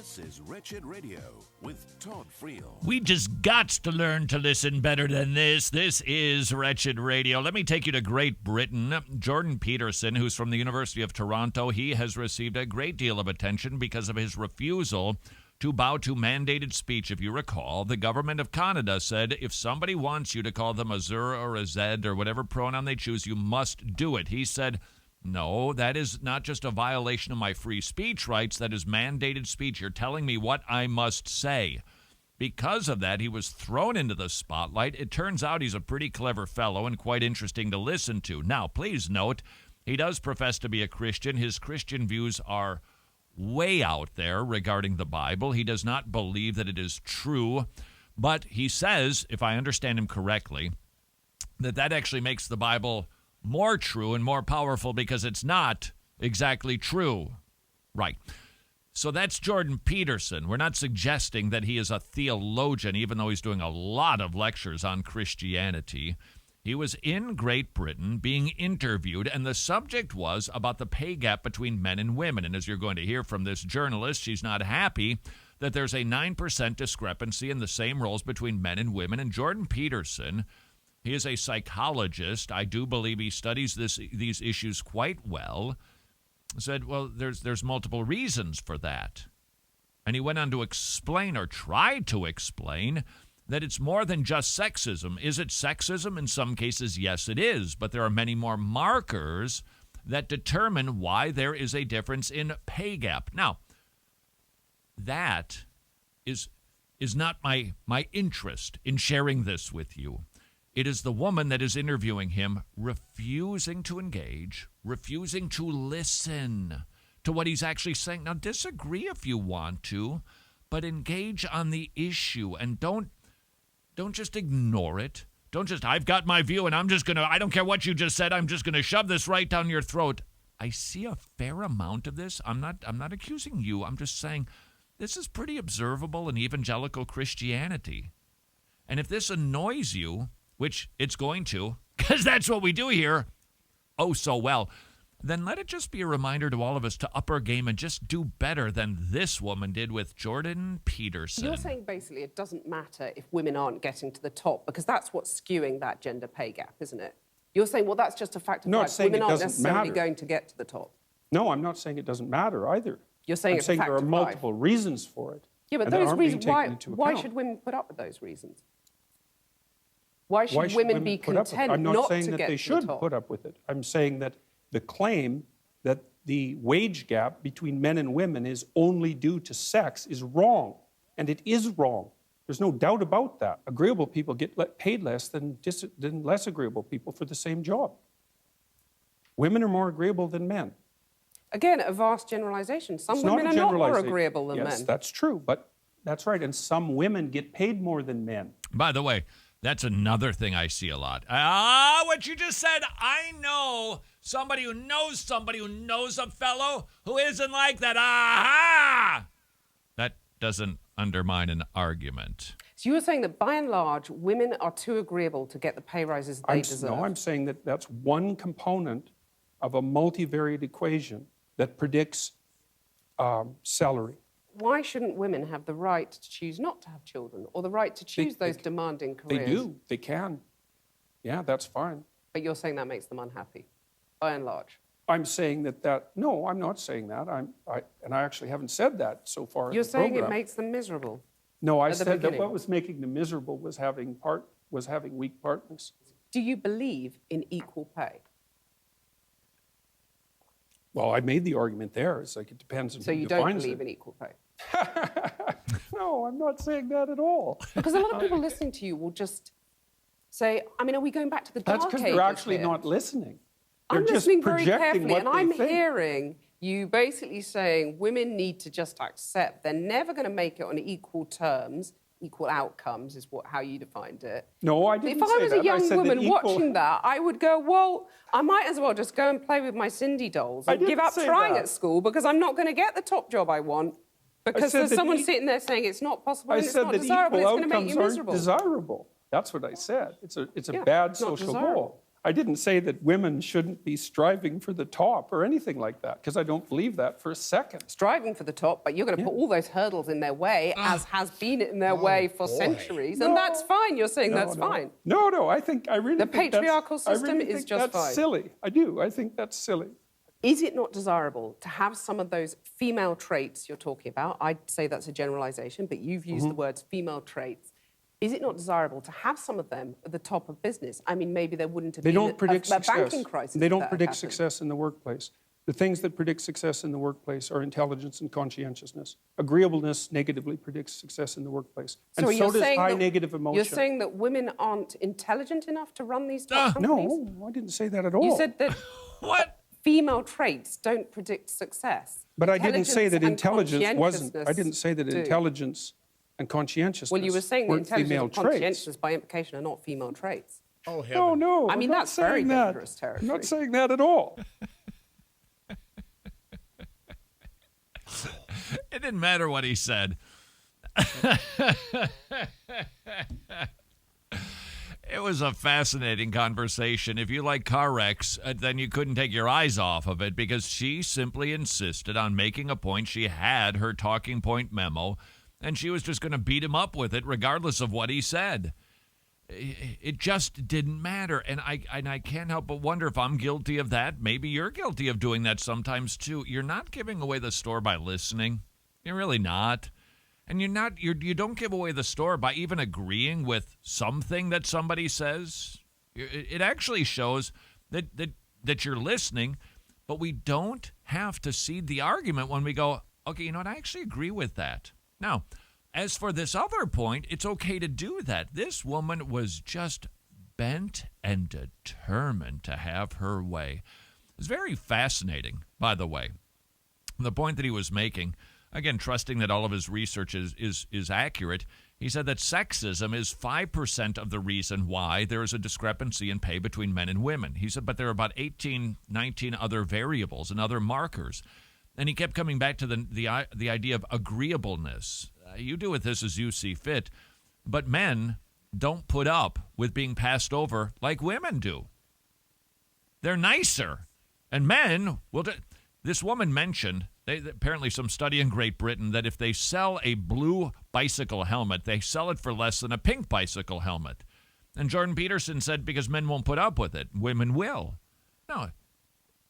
This is Wretched Radio with Todd Friel. We just got to learn to listen better than this. This is Wretched Radio. Let me take you to Great Britain. Jordan Peterson, who's from the University of Toronto, he has received a great deal of attention because of his refusal to bow to mandated speech. If you recall, the government of Canada said if somebody wants you to call them a Zur or a Zed or whatever pronoun they choose, you must do it. He said, no, that is not just a violation of my free speech rights. That is mandated speech. You're telling me what I must say. Because of that, he was thrown into the spotlight. It turns out he's a pretty clever fellow and quite interesting to listen to. Now, please note, he does profess to be a Christian. His Christian views are way out there regarding the Bible. He does not believe that it is true. But he says, if I understand him correctly, that actually makes the Bible more true and more powerful because it's not exactly true. Right. So that's Jordan Peterson. We're not suggesting that he is a theologian, even though he's doing a lot of lectures on Christianity. He was in Great Britain being interviewed, and the subject was about the pay gap between men and women. And as you're going to hear from this journalist, she's not happy that there's a 9% discrepancy in the same roles between men and women. And Jordan Peterson, he is a psychologist. I do believe he studies these issues quite well. Said, well, there's multiple reasons for that. And he went on to explain, or tried to explain, that it's more than just sexism. Is it sexism? In some cases, yes, it is. But there are many more markers that determine why there is a difference in pay gap. Now, that is not my interest in sharing this with you. It is the woman that is interviewing him refusing to engage, refusing to listen to what he's actually saying. Now, disagree if you want to, but engage on the issue and don't just ignore it. Don't just, I've got my view and I don't care what you just said, I'm just going to shove this right down your throat. I see a fair amount of this. I'm not accusing you. I'm just saying this is pretty observable in evangelical Christianity. And if this annoys you, which it's going to, because that's what we do here, oh so well, then let it just be a reminder to all of us to up our game and just do better than this woman did with Jordan Peterson. You're saying basically it doesn't matter if women aren't getting to the top, because that's what's skewing that gender pay gap, isn't it? You're saying, well, that's just a fact of life. Women aren't necessarily going to get to the top. No, I'm not saying it doesn't matter either. You're saying it's a fact of life. There are multiple reasons for it. Yeah, but those reasons, why should women put up with those reasons? Why should women be content I'm not not saying to that get they to the should top? put up with it. I'm saying that the claim that the wage gap between men and women is only due to sex is wrong, and it is wrong. There's no doubt about that. Agreeable people get paid less than less agreeable people for the same job. Women are more agreeable than men. Again, a vast generalization. Some women are not more agreeable than men. Yes, that's true, but that's right, and some women get paid more than men. By the way, that's another thing I see a lot. What you just said, I know somebody who knows a fellow who isn't like that. Aha! That doesn't undermine an argument. So you were saying that by and large, women are too agreeable to get the pay rises they deserve. No, I'm saying that that's one component of a multivariate equation that predicts salary. Why shouldn't women have the right to choose not to have children, or the right to choose those demanding careers? They do. They can. Yeah, that's fine. But you're saying that makes them unhappy, by and large. I'm saying that no, I'm not saying that. I actually haven't said that so far. You're saying it makes them miserable. No, I said that what was making them miserable was having weak partners. Do you believe in equal pay? Well, I made the argument there. It's like it depends on who defines it. So you don't believe in equal pay? No, I'm not saying that at all. Because a lot of people listening to you will just say, I mean, are we going back to the dark ages? That's because they're actually not listening. I'm listening very carefully, and I'm hearing you basically saying women need to just accept they're never going to make it on equal terms. Equal outcomes is how you defined it. No, I didn't say that. If I was a young woman watching that, I would go, well, I might as well just go and play with my Cindy dolls and give up trying at school because I'm not going to get the top job I want because there's someone sitting there saying it's not possible and it's not desirable. It's going to make you miserable. Desirable. That's what I said. It's a bad social goal. I didn't say that women shouldn't be striving for the top or anything like that, because I don't believe that for a second. Striving for the top, but you're going to put all those hurdles in their way, as has been in their way for centuries, and that's fine. You're saying that's fine. No, I really the think patriarchal system is just that's fine. silly. I do. I think that's silly. Is it not desirable to have some of those female traits you're talking about? I'd say that's a generalization, but you've used the words female traits. Is it not desirable to have some of them at the top of business? I mean, maybe there wouldn't have been a banking crisis. They don't predict success in the workplace. The things that predict success in the workplace are intelligence and conscientiousness. Agreeableness negatively predicts success in the workplace. And so does high negative emotion. You're saying that women aren't intelligent enough to run these top companies? No, I didn't say that at all. You said that What? female traits don't predict success. But I didn't say that intelligence wasn't. conscientiousness I didn't say that do. intelligence and conscientiousness Well, you were saying that weren't intelligence female and traits. conscientiousness by implication are not female traits. Oh, heaven. No. I mean, I'm not that's very saying that. dangerous territory. I'm not saying that at all. It didn't matter what he said. It was a fascinating conversation. If you like car wrecks, then you couldn't take your eyes off of it because she simply insisted on making a point. She had her talking point memo, and she was just going to beat him up with it regardless of what he said. It just didn't matter, and I can't help but wonder if I'm guilty of that. Maybe you're guilty of doing that sometimes, too. You're not giving away the store by listening. You're really not. And you don't give away the store by even agreeing with something that somebody says. It actually shows that you're listening, but we don't have to cede the argument when we go, okay, you know what, I actually agree with that. Now, as for this other point, it's okay to do that. This woman was just bent and determined to have her way. It's very fascinating, by the way. The point that he was making, again, trusting that all of his research is accurate, he said that sexism is 5% of the reason why there is a discrepancy in pay between men and women. He said, but there are about 18, 19 other variables and other markers. And he kept coming back to the idea of agreeableness. You do with this as you see fit, but men don't put up with being passed over like women do. They're nicer. And men will... This woman mentioned, apparently some study in Great Britain, that if they sell a blue bicycle helmet, they sell it for less than a pink bicycle helmet. And Jordan Peterson said because men won't put up with it, women will. No,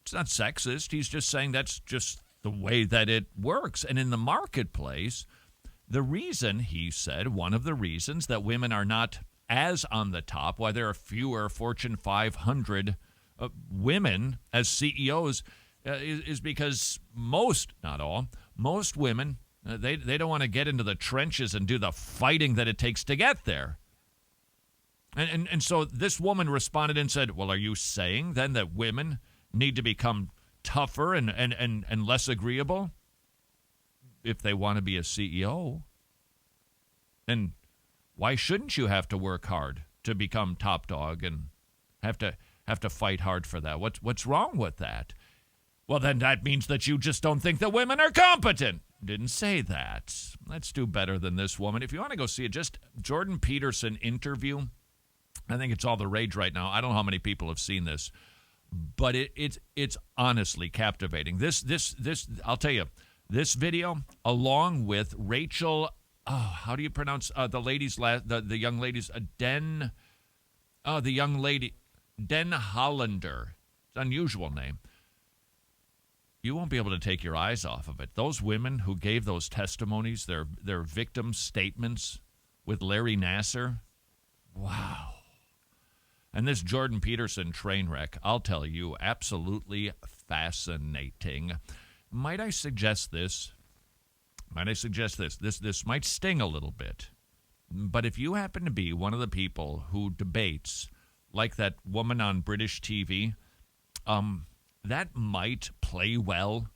it's not sexist. He's just saying that's just the way that it works. And in the marketplace, the reason, he said, one of the reasons that women are not as on the top, why there are fewer Fortune 500 women as CEOs, is because most, not all, most women, they don't want to get into the trenches and do the fighting that it takes to get there. And so this woman responded and said, well, are you saying then that women need to become tougher and less agreeable if they want to be a CEO? And why shouldn't you have to work hard to become top dog and have to fight hard for that? What's wrong with that? Well, then that means that you just don't think that women are competent. Didn't say that. Let's do better than this woman. If you want to go see it, just Jordan Peterson interview. I think it's all the rage right now. I don't know how many people have seen this, but it's honestly captivating. This I'll tell you, this video along with Rachel. How do you pronounce the lady's the young lady's Den Hollander. It's an unusual name. You won't be able to take your eyes off of it. Those women who gave those testimonies, their victim statements with Larry Nassar, wow. And this Jordan Peterson train wreck, I'll tell you, absolutely fascinating. Might I suggest this? This might sting a little bit. But if you happen to be one of the people who debates like that woman on British TV, that might play well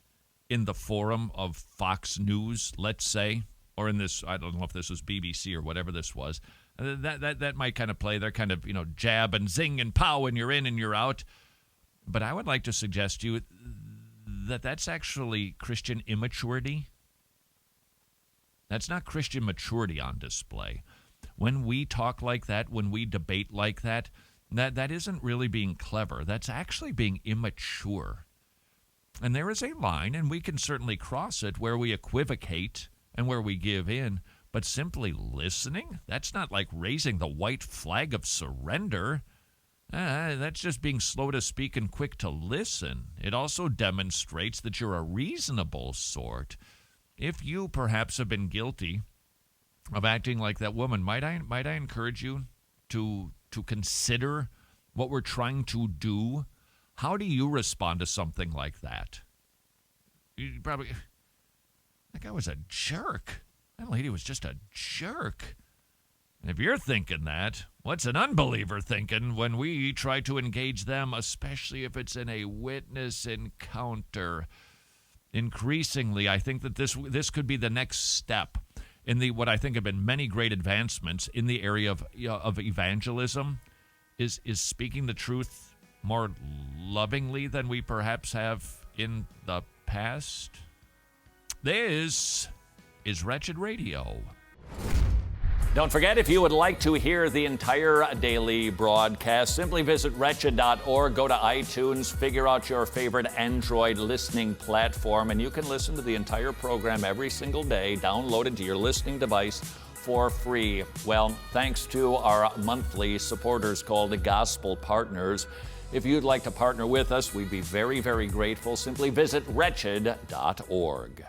in the forum of Fox News, let's say, or in this, I don't know if this was BBC or whatever this was. That might kind of play. They're kind of, jab and zing and pow and you're in and you're out. But I would like to suggest to you that that's actually Christian immaturity. That's not Christian maturity on display. When we talk like that, when we debate like that, That isn't really being clever. That's actually being immature. And there is a line, and we can certainly cross it, where we equivocate and where we give in. But simply listening, that's not like raising the white flag of surrender. That's just being slow to speak and quick to listen. It also demonstrates that you're a reasonable sort. If you perhaps have been guilty of acting like that woman, might I encourage you to consider what we're trying to do? How do you respond to something like that? You probably, that guy was a jerk. That lady was just a jerk. And if you're thinking that, what's an unbeliever thinking when we try to engage them, especially if it's in a witness encounter? Increasingly, I think that this could be the next step in what I think have been many great advancements in the area of evangelism, is speaking the truth more lovingly than we perhaps have in the past. This is Wretched Radio. Don't forget, if you would like to hear the entire daily broadcast, simply visit wretched.org, go to iTunes, figure out your favorite Android listening platform, and you can listen to the entire program every single day, downloaded to your listening device for free. Well, thanks to our monthly supporters called the Gospel Partners. If you'd like to partner with us, we'd be very, very grateful. Simply visit wretched.org.